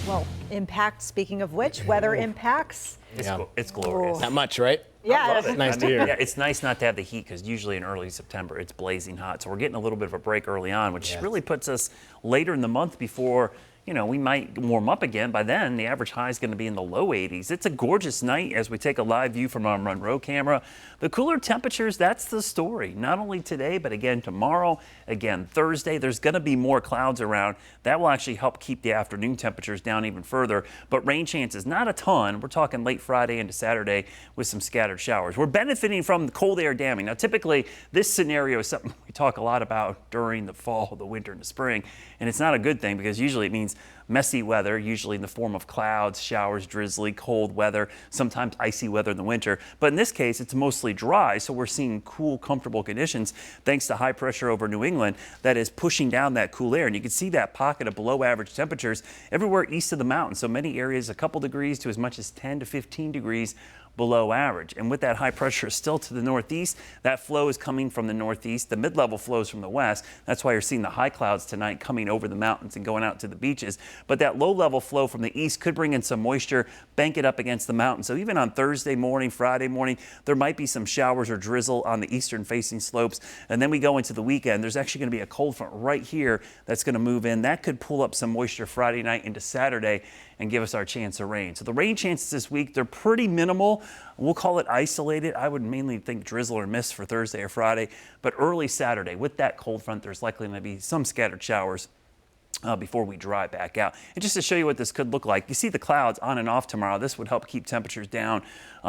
Well, impact, speaking of which, weather impacts. It's glorious. Not much, right? Yeah. I love it. Nice to hear. Yeah, it's nice not to have the heat because usually in early September it's blazing hot. So we're getting a little bit of a break early on, which really puts us later in the month before, you know, we might warm up again. By then, the average high is going to be in the low 80s. It's a gorgeous night as we take a live view from our Monroe camera. The cooler temperatures, that's the story. Not only today, but again tomorrow, again Thursday. There's going to be more clouds around. That will actually help keep the afternoon temperatures down even further. But rain chances, not a ton. We're talking late Friday into Saturday with some scattered showers. We're benefiting from the cold air damming. Now, typically, this scenario is something we talk a lot about during the fall, the winter, and the spring. And it's not a good thing because usually it means messy weather, usually in the form of clouds, showers, drizzly, cold weather, sometimes icy weather in the winter. But in this case, it's mostly dry, so we're seeing cool, comfortable conditions thanks to high pressure over New England that is pushing down that cool air. And you can see that pocket of below average temperatures everywhere east of the mountain. So many areas a couple degrees to as much as 10 to 15 degrees below average. And with that high pressure still to the northeast, that flow is coming from the northeast. The mid-level flows from the west. That's why you're seeing the high clouds tonight coming over the mountains and going out to the beaches. But that low-level flow from the east could bring in some moisture, bank it up against the mountain. So even on Thursday morning, Friday morning, there might be some showers or drizzle on the eastern-facing slopes. And then we go into the weekend. There's actually going to be a cold front right here that's going to move in. That could pull up some moisture Friday night into Saturday and give us our chance of rain. So the rain chances this week, they're pretty minimal. We'll call it isolated. I would mainly think drizzle or mist for Thursday or Friday, but early Saturday with that cold front, there's likely going to be some scattered showers before we dry back out. And just to show you what this could look like, you see the clouds on and off tomorrow. This would help keep temperatures down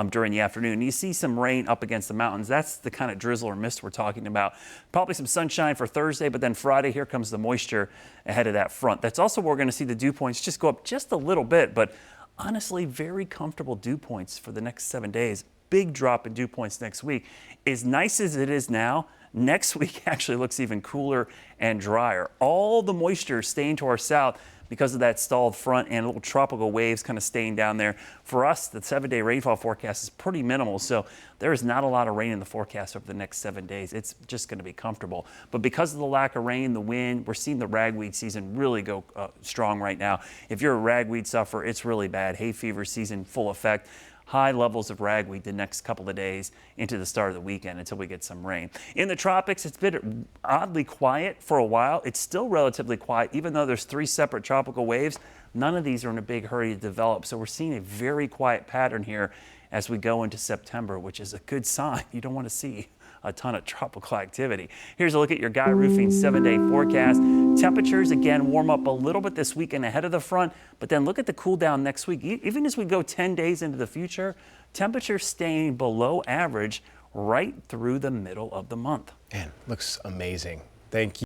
during the afternoon. You see some rain up against the mountains. That's the kind of drizzle or mist we're talking about. Probably some sunshine for Thursday, but then Friday, here comes the moisture ahead of that front. That's also where we're going to see the dew points just go up just a little bit, but honestly, very comfortable dew points for the next 7 days. Big drop in dew points next week. As nice as it is now, next week actually looks even cooler and drier. All the moisture staying to our south because of that stalled front and little tropical waves kind of staying down there. For us, the 7-day rainfall forecast is pretty minimal, so there is not a lot of rain in the forecast over the next 7 days. It's just going to be comfortable. But because of the lack of rain, the wind, we're seeing the ragweed season really go strong right now. If you're a ragweed sufferer, it's really bad. Hay fever season full effect. High levels of ragweed the next couple of days into the start of the weekend until we get some rain. In the tropics, it's been oddly quiet for a while. It's still relatively quiet, even though there's 3 separate tropical waves. None of these are in a big hurry to develop. So we're seeing a very quiet pattern here as we go into September, which is a good sign. You don't want to see a ton of tropical activity. Here's a look at your Guy Roofing 7-day forecast. Temperatures again warm up a little bit this weekend ahead of the front, but then look at the cool down next week. Even as we go 10 days into the future, temperatures staying below average right through the middle of the month. Man, looks amazing. Thank you.